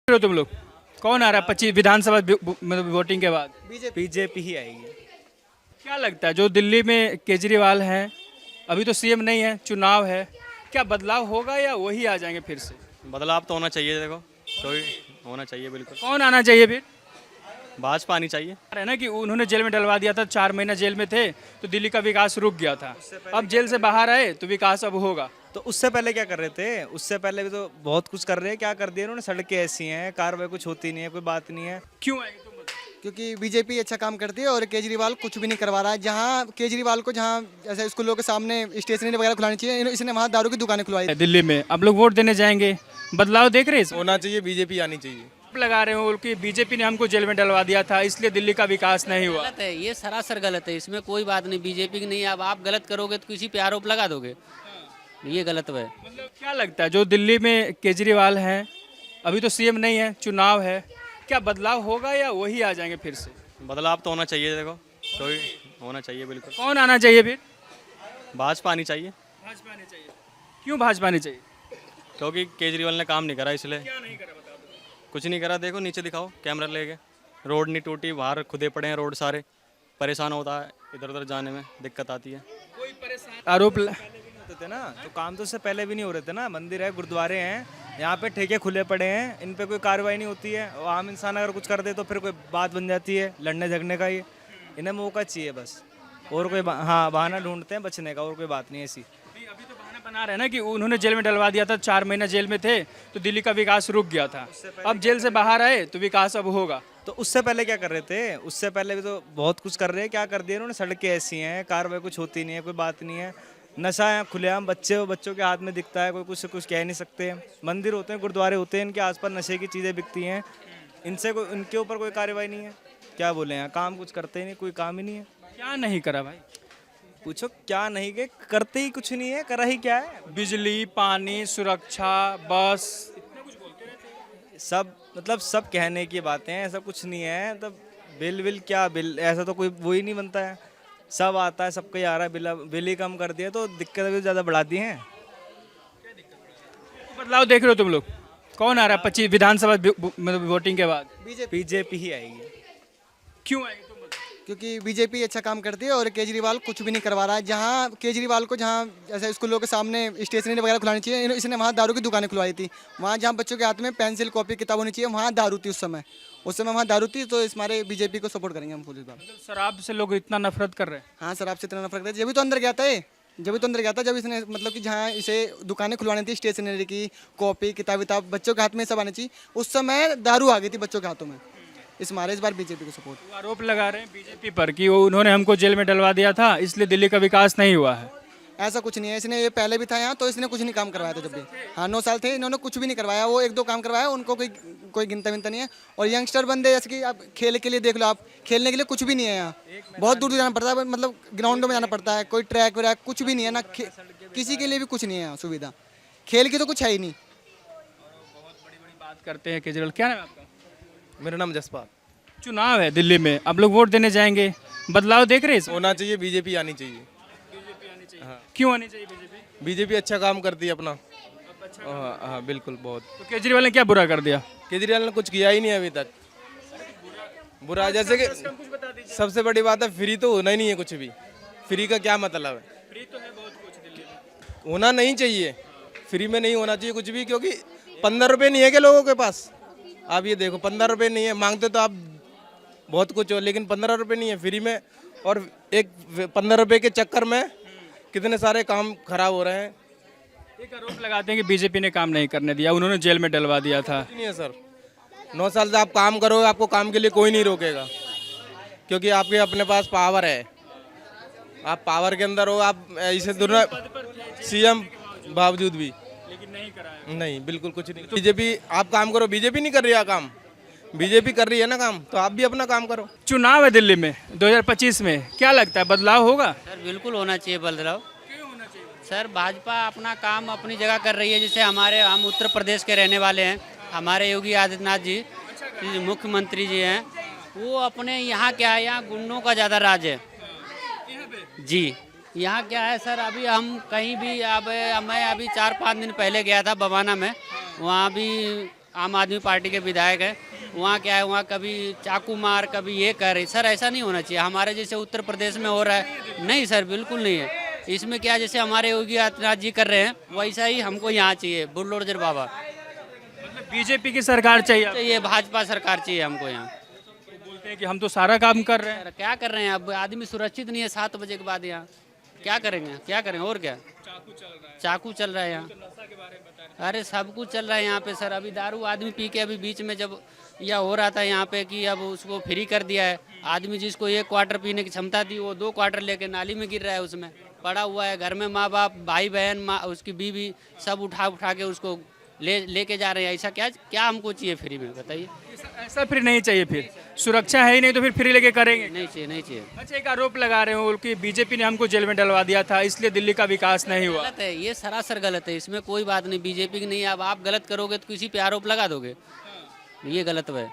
हो तुम लोग? कौन आ रहा है 25 विधानसभा मतलब वोटिंग के बाद? बीजेपी ही आएगी। क्या लगता है जो दिल्ली में केजरीवाल हैं, अभी तो सीएम नहीं है, चुनाव है, क्या बदलाव होगा या वही आ जाएंगे फिर से? बदलाव तो होना चाहिए। देखो कोई होना चाहिए बिल्कुल। कौन आना चाहिए फिर? भाजपा आनी चाहिए। है ना कि उन्होंने जेल में डलवा दिया था, 4 महीना जेल में थे तो दिल्ली का विकास रुक गया था। अब जेल से बाहर आए तो विकास अब होगा। तो उससे पहले क्या कर रहे थे? उससे पहले भी तो बहुत कुछ कर रहे हैं। क्या कर दिया उन्होंने? सड़कें ऐसी हैं, कार्रवाई कुछ होती नहीं है, कोई बात नहीं है। क्यों आएंगे तुम बताओ? क्योंकि बीजेपी अच्छा काम करती है और केजरीवाल कुछ भी नहीं करवा रहा है। जहाँ केजरीवाल को जहाँ जैसे स्कूलों के सामने स्टेशनरी वगैरह खुलानी चाहिए, इसने वहाँ दारू की दुकानें खुलवाई। दिल्ली में अब लोग वोट देने जाएंगे, बदलाव देख रहे हैं इसमें? होना चाहिए, बीजेपी आनी चाहिए। लगा रहे हो कि बीजेपी ने हमको जेल में डलवा दिया था इसलिए दिल्ली का विकास नहीं हुआ। गलत है, ये सरासर गलत है। इसमें कोई बात नहीं, बीजेपी की नहीं। अब आप गलत करोगे तो किसी पे आरोप लगा दोगे, ये गलत है। मतलब क्या लगता है जो दिल्ली में केजरीवाल हैं, अभी तो सीएम नहीं है, चुनाव है, क्या बदलाव होगा या वही आ जाएंगे फिर से? बदलाव तो होना चाहिए। देखो कोई होना चाहिए बिल्कुल। कौन आना चाहिए फिर? भाजपा आनी चाहिए भाजपा आनी चाहिए। क्यों भाजपा आनी चाहिए? क्योंकि केजरीवाल ने काम नहीं करा इसलिए। क्या नहीं करा बता दो। कुछ नहीं करा। देखो नीचे दिखाओ कैमरा लेके, रोड नहीं टूटी, बाहर खुदे पड़े हैं रोड सारे। परेशान होता है, इधर उधर जाने में दिक्कत आती है। कोई परेशान आरोप होते थे ना, तो काम तो उससे पहले भी नहीं हो रहे थे ना। मंदिर है, गुरुद्वारे हैं, यहाँ पे ठेके खुले पड़े हैं, इन पे कोई कार्रवाई नहीं होती है। और आम इंसान अगर कुछ कर दे तो फिर कोई बात बन जाती है लड़ने झगड़ने का। ये इन्हें मौका चाहिए बस, और कोई हाँ बहाना ढूंढते हैं बचने का, और कोई बात नहीं ऐसी। अभी तो बहाना बना रहे हैं ना कि उन्होंने जेल में डलवा दिया था, 4 महीना जेल में थे तो दिल्ली का विकास रुक गया था। अब जेल से बाहर आए तो विकास अब होगा। तो उससे पहले क्या कर रहे थे? उससे पहले भी तो बहुत कुछ कर रहे हैं। क्या कर दिया उन्होंने? सड़कें ऐसी हैं, कार्रवाई कुछ होती नहीं है, कोई बात नहीं है। नशा है खुलेआम, बच्चों के हाथ में दिखता है, कोई कुछ कह नहीं सकते। मंदिर होते हैं, गुरुद्वारे होते हैं, इनके आसपास नशे की चीज़ें बिकती हैं। इनसे कोई, इनके ऊपर कोई कार्रवाई नहीं है। क्या बोले हैं? काम कुछ करते ही नहीं, कोई काम ही नहीं है। क्या नहीं करा भाई? पूछो क्या नहीं के? करते ही कुछ नहीं है, करा ही क्या है? बिजली, पानी, सुरक्षा, बस, सब मतलब सब कहने की बातें हैं, ऐसा कुछ नहीं है। मतलब बिल बिल क्या बिल, ऐसा तो कोई वो ही नहीं बनता है। सब आता है, सबको ही आ रहा है। बिल ही कम कर दिया तो दिक्कत भी ज़्यादा बढ़ा दी हैं। बदलाव देख रहे हो तुम लोग? कौन आ रहा है 25 विधानसभा मतलब वोटिंग के बाद? बीजेपी ही आएगी। क्यों आएंगे तुम बताओ? क्योंकि बीजेपी अच्छा काम करती है और केजरीवाल कुछ भी नहीं करवा रहा है। जहाँ केजरीवाल को जहाँ जैसे स्कूलों के सामने स्टेशनरी वगैरह खुलानी चाहिए, इसने वहाँ दारू की दुकानें खुलवाई थी। वहाँ जहाँ बच्चों के हाथ में पेंसिल कॉपी किताब होनी चाहिए, वहाँ दारू थी उस समय वहाँ दारू थी। तो इस हमारे बीजेपी को सपोर्ट करेंगे हम पूरी बार। मतलब शराब से लोग इतना नफरत कर रहे हैं? हाँ, शराब से इतना नफरत करते। जब भी तो अंदर गया था ये, जब इसने मतलब कि जहाँ इसे दुकानें खुलवानी थी स्टेशनरी की, कॉपी किताब बच्चों के हाथ में सब आनी चाहिए, उस समय दारू आ गई थी बच्चों के हाथों में। इस बार बीजेपी को सपोर्ट। वो आरोप लगा रहे हैं बीजेपी पर कि वो उन्होंने हमको जेल में डलवा दिया था इसलिए दिल्ली का विकास नहीं हुआ है। ऐसा कुछ नहीं है, इसने ये पहले भी था यहाँ, तो इसने कुछ नहीं काम करवाया था जब भी। हाँ, 9 साल थे, इन्होंने कुछ भी नहीं करवाया। वो 1-2 काम करवाया, उनको कोई गिनता विनता नहीं है। और यंगस्टर बंदे जैसे कि आप खेल के लिए देख लो, आप खेलने के लिए कुछ भी नहीं है यहाँ। बहुत दूर जाना पड़ता है, मतलब ग्राउंडों में जाना पड़ता है। कोई ट्रैक व्रैक कुछ भी नहीं है ना, किसी के लिए भी कुछ नहीं है यहाँ सुविधा। खेल की तो कुछ है ही नहीं। बहुत बड़ी बात करते हैं केजरीवाल। क्या नाम है आपका? मेरा नाम जसपाल। चुनाव है दिल्ली में, अब लोग वोट देने जाएंगे, बदलाव देख रहे हैं इसमें? होना चाहिए, बीजेपी आनी चाहिए। क्यों आनी चाहिए बीजेपी? बीजेपी अच्छा काम करती है अपना। हाँ हाँ बिल्कुल, बहुत। तो केजरीवाल ने क्या बुरा कर दिया? केजरीवाल ने कुछ किया ही नहीं अभी तक बुरा। जैसे कि सबसे बड़ी बात है, फ्री तो होना ही नहीं है कुछ भी। फ्री का क्या मतलब है? फ्री तो है बहुत कुछ दिल्ली में। होना नहीं चाहिए, फ्री में नहीं होना चाहिए कुछ भी। क्योंकि 15 रुपये नहीं है के लोगों के पास। आप ये देखो, 15 रुपये नहीं है, मांगते तो आप बहुत कुछ हो, लेकिन 15 रुपये नहीं है फ्री में। और एक 15 रुपये के चक्कर में कितने सारे काम खराब हो रहे हैं। एक आरोप लगाते हैं कि बीजेपी ने काम नहीं करने दिया, उन्होंने जेल में डलवा दिया था। नहीं है सर, 9 साल से आप काम करो, आपको काम के लिए कोई नहीं रोकेगा। क्योंकि आपके अपने पास पावर है, आप पावर के अंदर हो। आप इसे दुनिया सीएम बावजूद भी लेकिन नहीं कराया। नहीं, बिल्कुल कुछ नहीं। बीजेपी, आप काम करो, बीजेपी नहीं कर रही है काम, बीजेपी कर रही है ना काम, तो आप भी अपना काम करो। चुनाव है दिल्ली में 2025 में, क्या लगता है बदलाव होगा? सर बिल्कुल होना चाहिए बदलाव। सर भाजपा अपना काम अपनी जगह कर रही है। जैसे हम उत्तर प्रदेश के रहने वाले हैं, हमारे योगी आदित्यनाथ जी जो मुख्यमंत्री जी हैं, वो अपने यहाँ क्या है, यहाँ गुंडों का ज़्यादा राज है जी। यहाँ क्या है सर, अभी हम कहीं भी, अब मैं अभी 4-5 दिन पहले गया था बवाना में, वहाँ भी आम आदमी पार्टी के विधायक हैं, वहाँ क्या है, वहाँ कभी चाकू मार, कभी ये कर, सर ऐसा नहीं होना चाहिए। हमारे जैसे उत्तर प्रदेश में हो रहा है, नहीं सर बिल्कुल नहीं है। इसमें क्या जैसे हमारे योगी आदित्यनाथ जी कर रहे हैं, वैसा ही हमको यहाँ चाहिए, बुलडोजर बाबा मतलब बीजेपी की सरकार चाहिए आपको? चाहिए, भाजपा सरकार चाहिए हमको यहाँ। बोलते हैं कि हम तो सारा काम कर रहे हैं। सर क्या कर रहे हैं, अब आदमी सुरक्षित नहीं है 7 बजे के बाद यहाँ, क्या करेंगे, क्या करेंगे और क्या, चाकू चल रहा है यहाँ, अरे सब कुछ चल रहा है यहाँ पे सर। अभी दारू आदमी पी के, अभी बीच में जब यह हो रहा था यहाँ पे कि अब उसको फ्री कर दिया है, आदमी जिसको 1 क्वार्टर पीने की क्षमता थी वो 2 क्वार्टर लेके नाली में गिर रहा है, उसमें पड़ा हुआ है। घर में माँ बाप, भाई बहन, माँ, उसकी बीवी सब उठा के उसको लेके जा रहे हैं। ऐसा क्या हमको चाहिए फ्री में, बताइए। ऐसा फिर नहीं चाहिए, फिर सुरक्षा है ही नहीं तो फिर फ्री लेके करेंगे? नहीं चाहिए, नहीं चाहिए। अच्छा, एक आरोप लगा रहे हो कि बीजेपी ने हमको जेल में डलवा दिया था, इसलिए दिल्ली का विकास नहीं हुआ। गलत है, ये सरासर गलत है, इसमें कोई बात नहीं। बीजेपी की नहीं, अब आप गलत करोगे तो किसी पे आरोप लगा दोगे, ये गलत है।